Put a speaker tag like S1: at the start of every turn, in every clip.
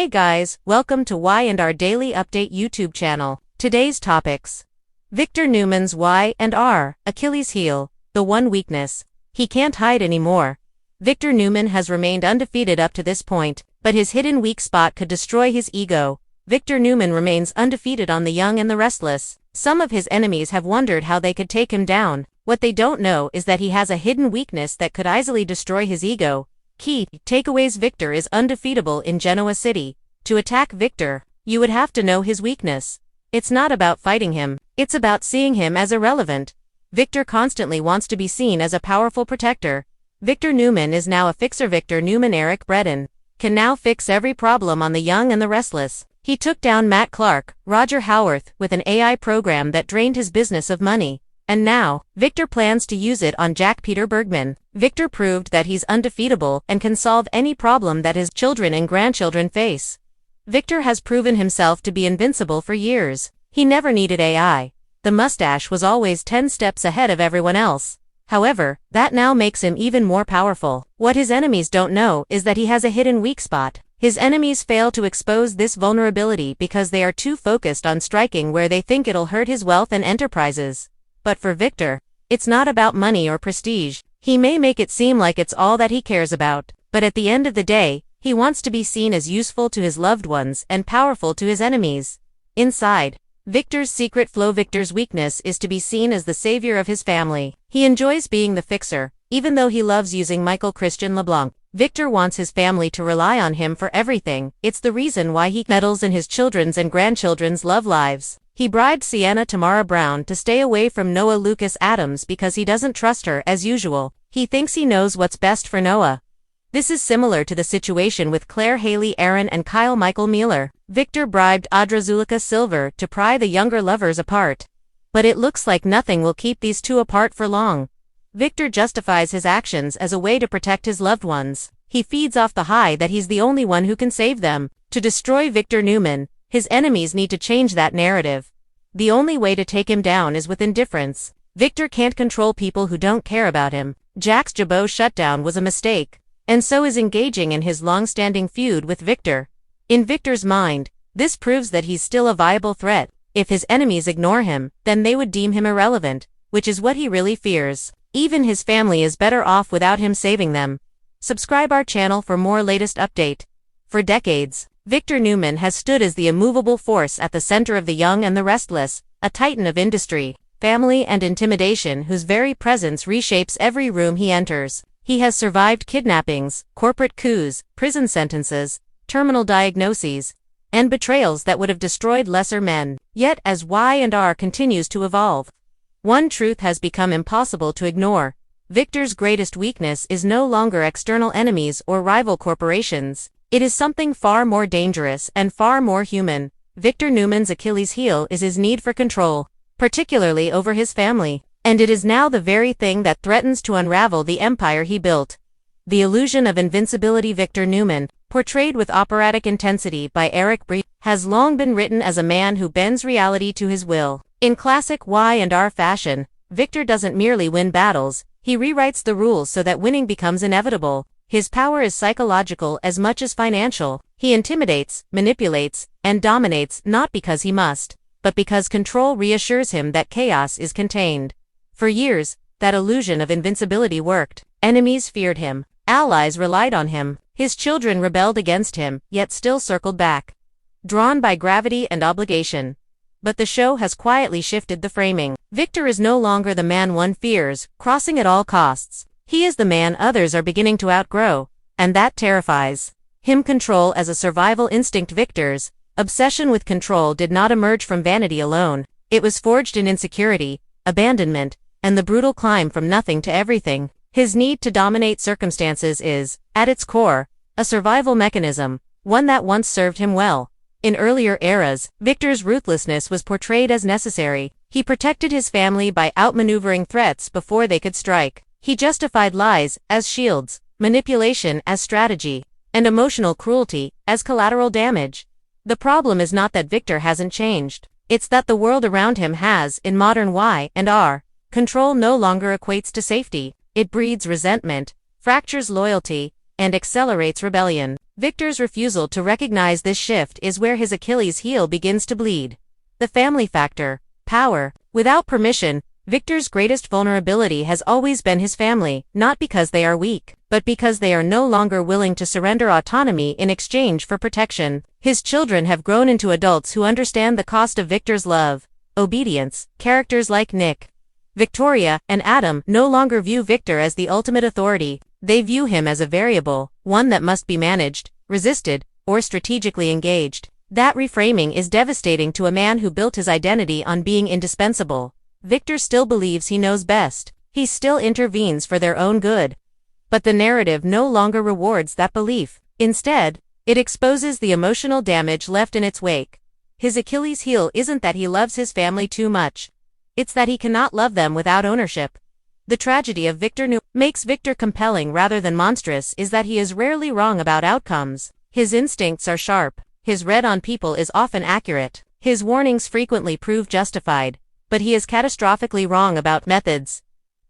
S1: Hey guys, welcome to Y&R Daily Update YouTube channel. Today's topics. Victor Newman's Y&R, Achilles heel, the one weakness. He can't hide anymore. Victor Newman has remained undefeated up to this point, but his hidden weak spot could destroy his ego. Victor Newman remains undefeated on The Young and the Restless. Some of his enemies have wondered how they could take him down. What they don't know is that he has a hidden weakness that could easily destroy his ego. Key takeaways: Victor is undefeatable in Genoa City. To attack Victor, you would have to know his weakness. It's not about fighting him, it's about seeing him as irrelevant. Victor constantly wants to be seen as a powerful protector. Victor Newman is now a fixer. Victor Newman, Eric Braden, can now fix every problem on The Young and the Restless. He took down Matt Clark, Roger Howarth, with an AI program that drained his business of money. And now, Victor plans to use it on Jack Peter Bergman. Victor proved that he's undefeatable and can solve any problem that his children and grandchildren face. Victor has proven himself to be invincible for years. He never needed AI. The mustache was always 10 steps ahead of everyone else. However, that now makes him even more powerful. What his enemies don't know is that he has a hidden weak spot. His enemies fail to expose this vulnerability because they are too focused on striking where they think it'll hurt his wealth and enterprises. But for Victor, it's not about money or prestige. He may make it seem like it's all that he cares about, but at the end of the day, he wants to be seen as useful to his loved ones and powerful to his enemies. Inside Victor's secret flow, Victor's weakness is to be seen as the savior of his family. He enjoys being the fixer, even though he loves using Michael Christian LeBlanc. Victor wants his family to rely on him for everything. It's the reason why he meddles in his children's and grandchildren's love lives. He bribed Sienna Tamara Brown to stay away from Noah Lucas Adams because he doesn't trust her as usual. He thinks he knows what's best for Noah. This is similar to the situation with Claire Haley Aaron and Kyle Michael Mueller. Victor bribed Audra Zulica Silver to pry the younger lovers apart. But it looks like nothing will keep these two apart for long. Victor justifies his actions as a way to protect his loved ones. He feeds off the high that he's the only one who can save them. To destroy Victor Newman, his enemies need to change that narrative. The only way to take him down is with indifference. Victor can't control people who don't care about him. Jack's Jabot shutdown was a mistake, and so is engaging in his long-standing feud with Victor. In Victor's mind, this proves that he's still a viable threat. If his enemies ignore him, then they would deem him irrelevant, which is what he really fears. Even his family is better off without him saving them. Subscribe our channel for more latest update. For decades, Victor Newman has stood as the immovable force at the center of The Young and the Restless, a titan of industry, family and intimidation whose very presence reshapes every room he enters. He has survived kidnappings, corporate coups, prison sentences, terminal diagnoses, and betrayals that would have destroyed lesser men. Yet as Y&R continues to evolve, one truth has become impossible to ignore. Victor's greatest weakness is no longer external enemies or rival corporations. It is something far more dangerous and far more human. Victor Newman's Achilles heel is his need for control, particularly over his family. And it is now the very thing that threatens to unravel the empire he built. The illusion of invincibility. Victor Newman, portrayed with operatic intensity by Eric Braden, has long been written as a man who bends reality to his will. In classic Y&R fashion, Victor doesn't merely win battles, he rewrites the rules so that winning becomes inevitable. His power is psychological as much as financial. He intimidates, manipulates, and dominates not because he must, but because control reassures him that chaos is contained. For years, that illusion of invincibility worked. Enemies feared him, allies relied on him, his children rebelled against him, yet still circled back, drawn by gravity and obligation. But the show has quietly shifted the framing. Victor is no longer the man one fears, crossing at all costs. He is the man others are beginning to outgrow, and that terrifies him. Control as a survival instinct. Victor's obsession with control did not emerge from vanity alone. It was forged in insecurity, abandonment, and the brutal climb from nothing to everything. His need to dominate circumstances is, at its core, a survival mechanism, one that once served him well. In earlier eras, Victor's ruthlessness was portrayed as necessary. He protected his family by outmaneuvering threats before they could strike. He justified lies as shields, manipulation as strategy, and emotional cruelty as collateral damage. The problem is not that Victor hasn't changed. It's that the world around him has. In modern Y&R, control no longer equates to safety. It breeds resentment, fractures loyalty, and accelerates rebellion. Victor's refusal to recognize this shift is where his Achilles heel begins to bleed. The family factor, power. Without permission, Victor's greatest vulnerability has always been his family, not because they are weak, but because they are no longer willing to surrender autonomy in exchange for protection. His children have grown into adults who understand the cost of Victor's love, obedience. Characters like Nick, Victoria, and Adam no longer view Victor as the ultimate authority. They view him as a variable, one that must be managed, resisted, or strategically engaged. That reframing is devastating to a man who built his identity on being indispensable. Victor still believes he knows best. He still intervenes for their own good. But the narrative no longer rewards that belief. Instead, it exposes the emotional damage left in its wake. His Achilles heel isn't that he loves his family too much. It's that he cannot love them without ownership. The tragedy of Victor makes Victor compelling rather than monstrous is that he is rarely wrong about outcomes. His instincts are sharp. His read on people is often accurate. His warnings frequently prove justified. But he is catastrophically wrong about methods.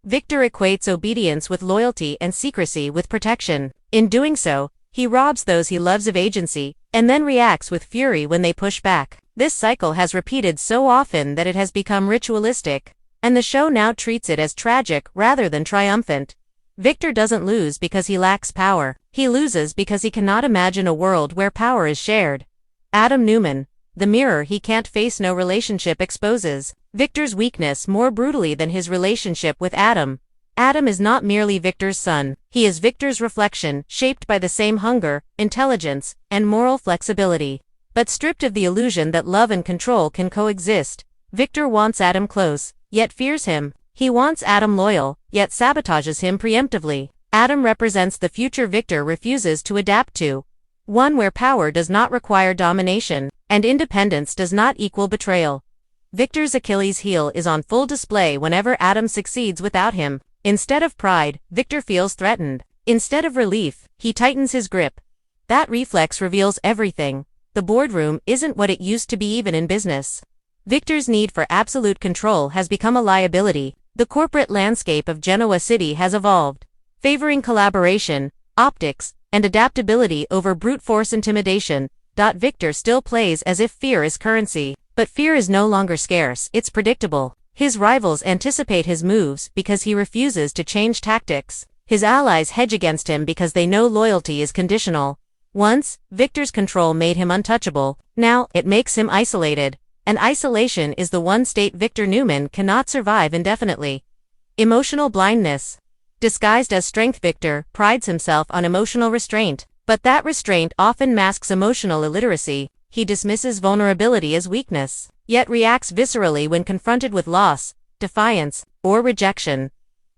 S1: Victor equates obedience with loyalty and secrecy with protection. In doing so, he robs those he loves of agency, and then reacts with fury when they push back. This cycle has repeated so often that it has become ritualistic, and the show now treats it as tragic rather than triumphant. Victor doesn't lose because he lacks power. He loses because he cannot imagine a world where power is shared. Adam Newman, the mirror he can't face. No relationship exposes Victor's weakness more brutally than his relationship with Adam. Adam is not merely Victor's son, he is Victor's reflection, shaped by the same hunger, intelligence, and moral flexibility. But stripped of the illusion that love and control can coexist, Victor wants Adam close, yet fears him. He wants Adam loyal, yet sabotages him preemptively. Adam represents the future Victor refuses to adapt to. One where power does not require domination, and independence does not equal betrayal. Victor's Achilles heel is on full display whenever Adam succeeds without him. Instead of pride, Victor feels threatened. Instead of relief, he tightens his grip. That reflex reveals everything. The boardroom isn't what it used to be even in business. Victor's need for absolute control has become a liability. The corporate landscape of Genoa City has evolved, favoring collaboration, optics, and adaptability over brute force intimidation. Victor still plays as if fear is currency. But fear is no longer scarce, it's predictable. His rivals anticipate his moves because he refuses to change tactics. His allies hedge against him because they know loyalty is conditional. Once, Victor's control made him untouchable. Now, it makes him isolated. And isolation is the one state Victor Newman cannot survive indefinitely. Emotional blindness. Disguised as strength, Victor prides himself on emotional restraint. But that restraint often masks emotional illiteracy. He dismisses vulnerability as weakness, yet reacts viscerally when confronted with loss, defiance, or rejection.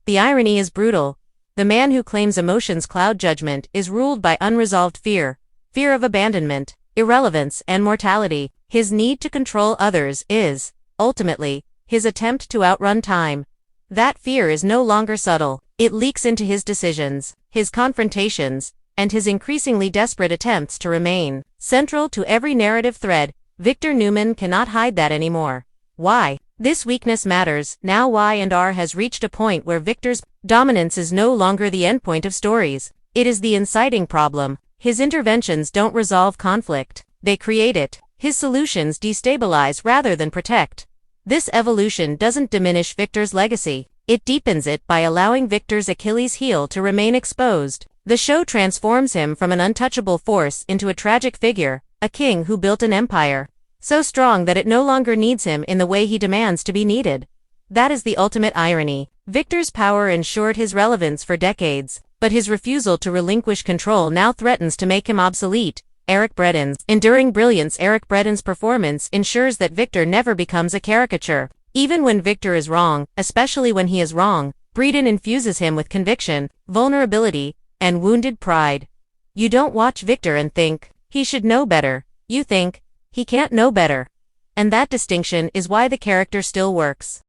S1: The irony is brutal. The man who claims emotions cloud judgment is ruled by unresolved fear of abandonment, irrelevance, and mortality. His need to control others is, ultimately, his attempt to outrun time. That fear is no longer subtle. It leaks into his decisions, his confrontations, and his increasingly desperate attempts to remain. Central to every narrative thread, Victor Newman cannot hide that anymore. Why? This weakness matters. Now Y&R has reached a point where Victor's dominance is no longer the endpoint of stories. It is the inciting problem. His interventions don't resolve conflict. They create it. His solutions destabilize rather than protect. This evolution doesn't diminish Victor's legacy. It deepens it by allowing Victor's Achilles heel to remain exposed. The show transforms him from an untouchable force into a tragic figure, a king who built an empire, so strong that it no longer needs him in the way he demands to be needed. That is the ultimate irony. Victor's power ensured his relevance for decades, but his refusal to relinquish control now threatens to make him obsolete. Braden's enduring brilliance. Braden's performance ensures that Victor never becomes a caricature. Even when Victor is wrong, especially when he is wrong, Braden infuses him with conviction, vulnerability, and wounded pride. You don't watch Victor and think, he should know better. You think, he can't know better. And that distinction is why the character still works.